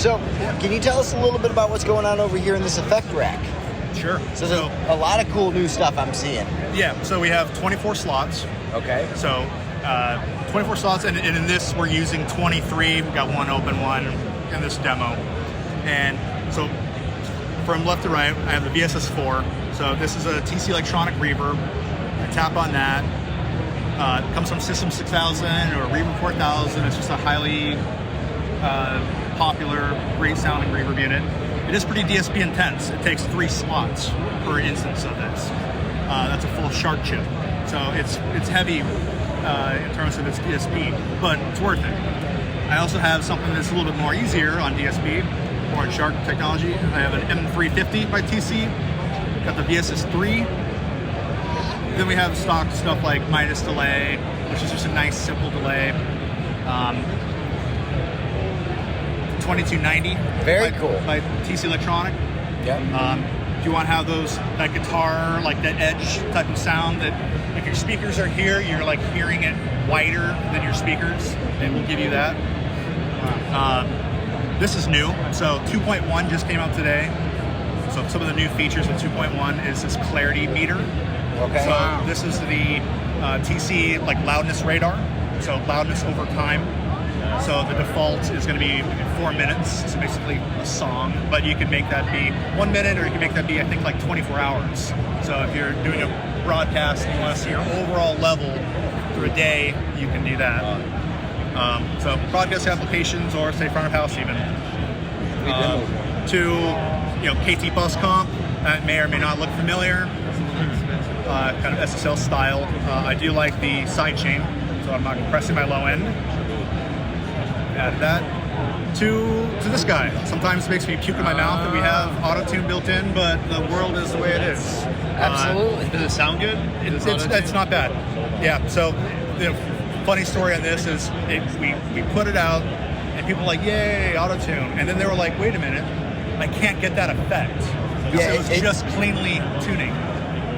So, can you tell us a little bit about what's going on over here in this effect rack? Sure. So there's a lot of cool new stuff I'm seeing. Yeah, so we have 24 slots. Okay. So 24 slots, and in this we're using 23. We've got one open one in this demo. And so from left to right, I have the VSS4. So this is a TC electronic reverb. I tap on that. It comes from System 6000 or Reverb 4000. It's just a highly popular, great sounding reverb unit. It is pretty DSP intense. It takes 3 slots per instance of this. That's a full shark chip. So it's heavy in terms of its DSP, but it's worth it. I also have something that's a little bit more easier on DSP, more on shark technology. I have an M350 by TC. Got the VSS3. Then we have stock stuff like Midas delay, which is just a nice simple delay. 2290. Very cool. By TC Electronic. Yeah. If you want to have that guitar, like that edge type of sound, that if your speakers are here, you're like hearing it wider than your speakers. It will give you that. This is new. So 2.1 just came out today. So some of the new features of 2.1 is this clarity meter. Okay. So this is the TC like loudness radar. So loudness over time. So the default is going to be 4 minutes. So basically a song, but you can make that be 1 minute, or you can make that be, I think, like 24 hours. So if you're doing a broadcast and you want to see your overall level through a day, you can do that. So broadcast applications, or say front of house even. To KT bus comp, that may or may not look familiar. Kind of SSL style. I do like the side chain, so I'm not compressing my low end. Add that to this guy. Sometimes it makes me puke in my mouth that we have auto-tune built in, but the world is the way it is. Absolutely. Does it sound good? It's not bad. Yeah. So the funny story on this is we put it out and people were like, yay, auto-tune. And then they were like, wait a minute, I can't get that effect. Yeah, so it's just cleanly tuning.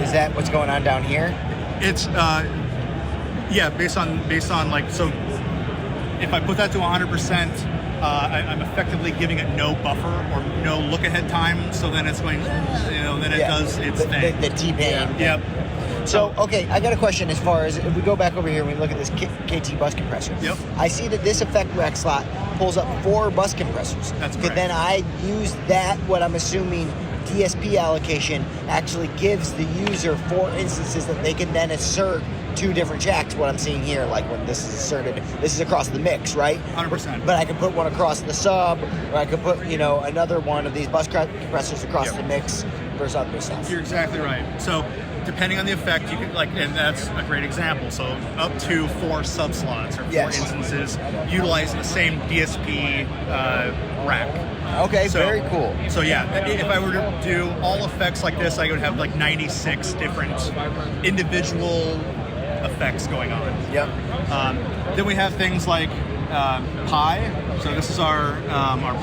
Is that what's going on down here? It's based on like, so if I put that to 100%, I'm effectively giving it no buffer or no look ahead time. So then it's going, then it does its thing. The T-Pain. Yep. So, okay, I got a question as far as, if we go back over here and we look at this KT bus compressor. Yep. I see that this effect rack slot pulls up 4 bus compressors. That's correct. Then I use that, what I'm assuming, DSP allocation actually gives the user 4 instances that they can then assert 2 different jacks. What I'm seeing here, like when this is asserted, this is across the mix, right? 100%. But I could put one across the sub, or I could put, another one of these bus compressors across the mix versus other stuff. You're exactly right. So depending on the effect, you can and that's a great example. So up to 4 sub slots or 4 instances utilizing the same DSP rack. Okay, very cool. So yeah, if I were to do all effects like this, I would have like 96 different individual effects going on. Yep. Then we have things like Pi. So this is our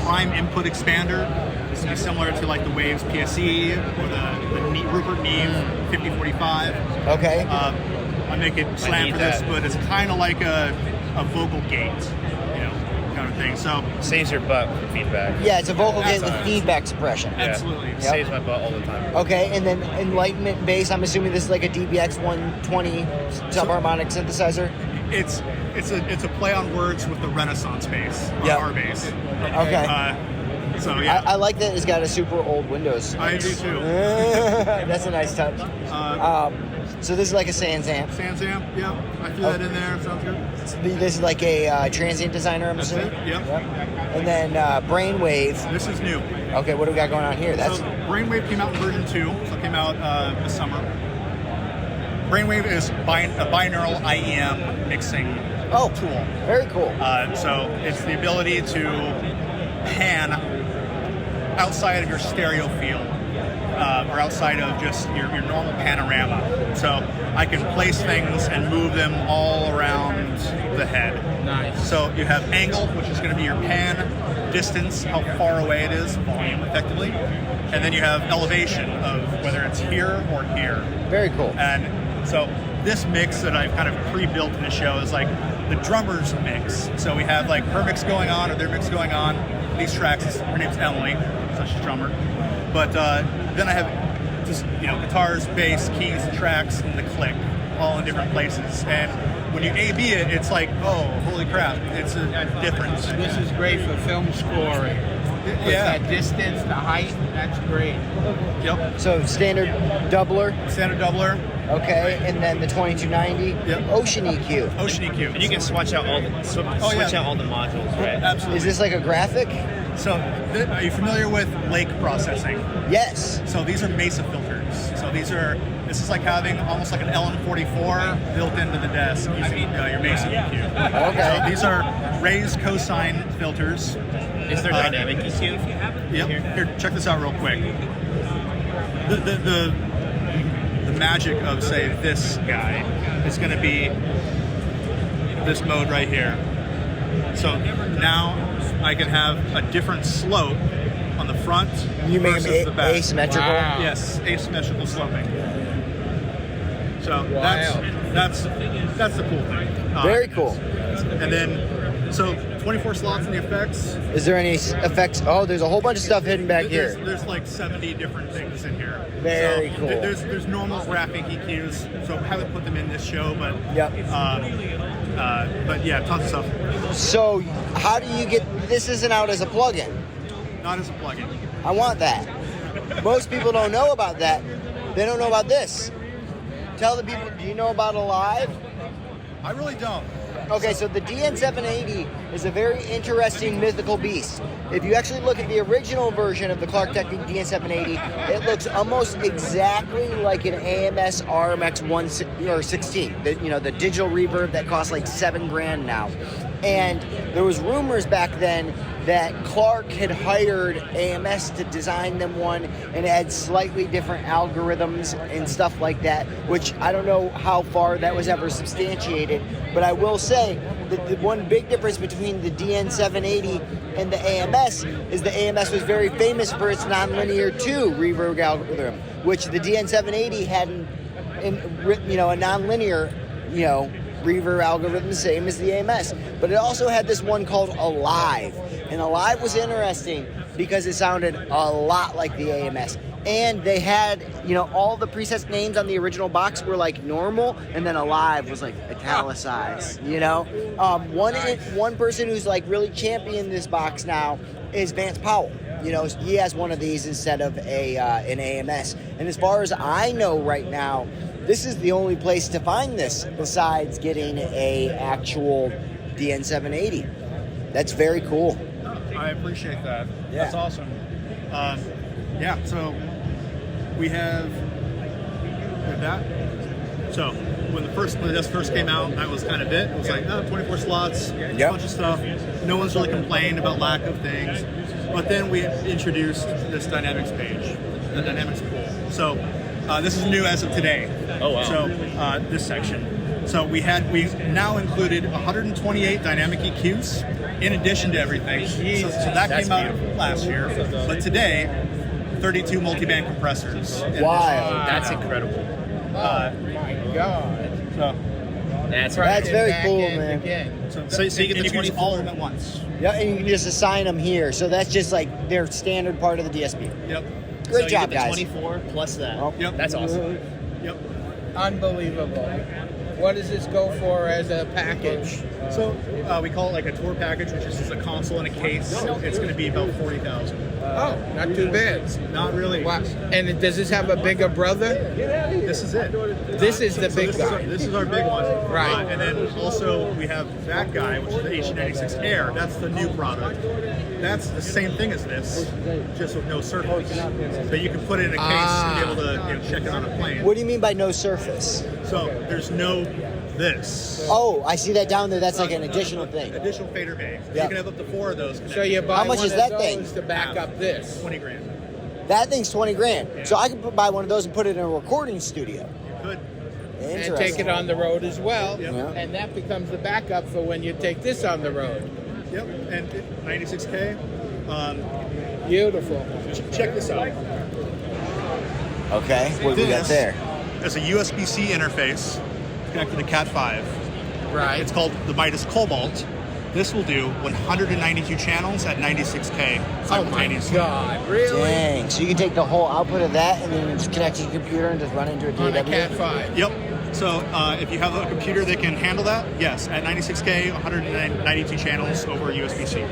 prime input expander. This is similar to like the Waves PSE or the Rupert Neve 5045. Okay. I make it slam for this, but it's kind of like a vocal gate, kind of thing. So saves your butt from feedback. Yeah, it's a vocal gate with feedback suppression. Yeah. Absolutely. It saves my butt all the time. Okay, and then Enlightenment bass, I'm assuming this is like a DBX 120 subharmonic synthesizer? It's a play on words with the Renaissance bass, our bass. Okay. So yeah, I like that it's got a super old Windows. I do too. That's a nice touch. So this is like a Sans amp. Sans amp, yeah. I threw that in there. Sounds good. This is like a transient designer, I'm assuming? That's it, yep. And then Brainwave. This is new. Okay, what do we got going on here? So Brainwave came out in version 2, so it came out this summer. Brainwave is a binaural IEM mixing tool. Very cool. So it's the ability to pan outside of your stereo field, or outside of just your normal panorama. So I can place things and move them all around the head. Nice. So you have angle, which is going to be your pan, distance, how far away it is, volume effectively. And then you have elevation of whether it's here or here. Very cool. And so this mix that I've kind of pre-built in the show is like the drummer's mix. So we have like her mix going on or their mix going on. these tracks. Her name's Emily, so she's a drummer. But then I have just guitars, bass, keys, tracks, and the click, all in different places. And when you A/B it, it's like, oh, holy crap, it's a difference. This is great for film scoring. Yeah. That distance, the height, that's great. Yep. So standard doubler. Standard doubler. Okay, and then the 2290 Yep. Ocean EQ. Ocean EQ. And you can switch out all the all the modules, right? Absolutely. Is this like a graphic? So, are you familiar with lake processing? Yes. So these are Mesa filters. So this is like having almost like an LM44 built into the desk using your Mesa EQ. Okay. So these are raised cosine filters. Is there dynamic EQ? Yep. Here, check this out real quick. The magic of, say, this guy is going to be this mode right here. So now I can have a different slope on the front You make versus them the back. asymmetrical? Wow. Yes, asymmetrical sloping. So Wow. that's the cool thing. Very cool. And then, so 24 slots in the effects. Is there any effects? Oh, there's a whole bunch of stuff hidden back here. There's like 70 different things in here. Very so cool. There's normal graphic EQs, so I haven't put them in this show, but Yep. but yeah, tons of stuff. So how do you get, this isn't out as a plugin. Not as a plugin. I want that. Most people don't know about that. They don't know about this. Tell the people, do you know about Alive? I really don't. Okay, so the DN780 is a very interesting mythical beast. If you actually look at the original version of the Clark Technique DN780, it looks almost exactly like an AMS RMX 16. The digital reverb that costs like $7,000 now. And there was rumors back then that Clark had hired AMS to design them one and had slightly different algorithms and stuff like that, which I don't know how far that was ever substantiated, but I will say that the one big difference between the DN780 and the AMS is the AMS was very famous for its nonlinear 2 reverb algorithm, which the DN780 had a nonlinear, reverb algorithm, same as the AMS. But it also had this one called Alive. And Alive was interesting because it sounded a lot like the AMS. And they had, all the preset names on the original box were like normal, and then Alive was like italicized, One person who's like really championing this box now is Vance Powell. He has one of these instead of an AMS. And as far as I know right now, this is the only place to find this besides getting a actual DN780. That's very cool. I appreciate that. Yeah. That's awesome. So we have that. So when the disc first came out, that was kind of it. It was like, 24 slots, a bunch of stuff. No one's really complained about lack of things. But then we introduced this dynamics page, the dynamics pool. So this is new as of today. Oh, wow. So this section. So we now included 128 dynamic EQs in addition to everything. So that came out last year. But today, 32 multiband compressors. Wow. That's incredible. Oh my God. So That's That's very Back cool, in man. again. So you get the can use 24 all of them at once. Yeah, and you can just assign them here. So that's just like their standard part of the DSP. Yep. Great so job, you get guys. the 24 plus that. Oh. Yep. That's awesome. Yep. Unbelievable. What does this go for as a package? So we call it like a tour package, which is just a console and a case. It's going to be about $40,000. Oh, not too bad. Not really. Wow. And does this have a bigger brother? This is it. This is the big guy. This is our big one. Right. And then also we have that guy, which is the H96 Air. That's the new product. That's the same thing as this, just with no surface. So you can put it in a case and be able to check it on a plane. What do you mean by no surface? So there's no this. Oh, I see that down there. That's like an additional thing. Additional fader bay. Yep. You can have up to 4 of those. So you buy How much one is of that those thing? to back up this. 20 grand. That thing's 20 grand. Yeah. So I could buy one of those and put it in a recording studio. You could. And take it on the road as well. Yep. Yeah. And that becomes the backup for when you take this on the road. Yep. And 96K. Beautiful. Check this out. Okay, what do we got This there? is a USB-C interface connected to Cat 5. Right. It's called the Midas Cobalt. This will do 192 channels at 96K Oh my simultaneously. God! Really? Dang. So you can take the whole output of that and then you just connect to your computer and just run into a On a DAW? Cat 5. Yep. So if you have a computer that can handle that, yes, at 96K, 192 channels over USB-C.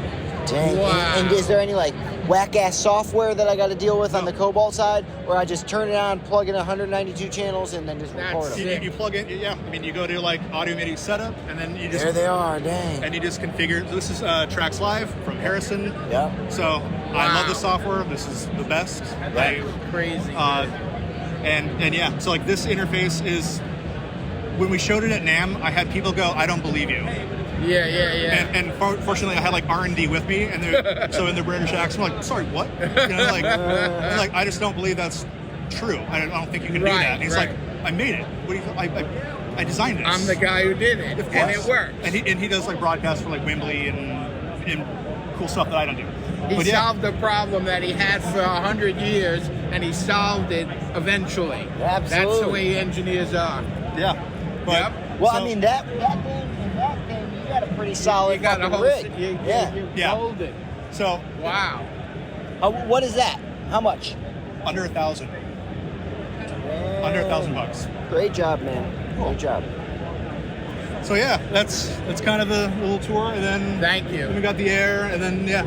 Dang. Wow. And is there any like whack ass software that I got to deal with on the Cobalt side, where I just turn it on, plug in 192 channels, and then just record That's them? sick. You plug in, yeah. I mean, you go to like audio MIDI setup, and then you just There they are. Dang. and you just configure. This is Tracks Live from Harrison. Yep. So I love this software. This is the best. That's crazy. And yeah, so like this interface is. When we showed it at NAMM, I had people go, "I don't believe you." Yeah. And fortunately, I had like R&D with me, and so in the British accent, I'm like, "Sorry, what?" You know, like I just don't believe that's true. I don't think you can do Right, that. And he's right. like, "I made it. What do you? I designed this. I'm the guy who did it, Of and course. it worked. And he does like broadcasts for like Wembley and cool stuff that I don't do. He But yeah, solved the problem that he had for 100 years, and he solved it eventually. That's the Absolutely. way engineers are. yeah. But Yep. Well, so- I mean that thing and that thing, you got a pretty solid You got a fucking whole. rig. You Yeah. golden. So Wow. What is that? How much? under 1,000. Under $1,000. Great job, man. Great job. So yeah, that's kind of the little tour, and then Thank then we you. got the air, and then yeah.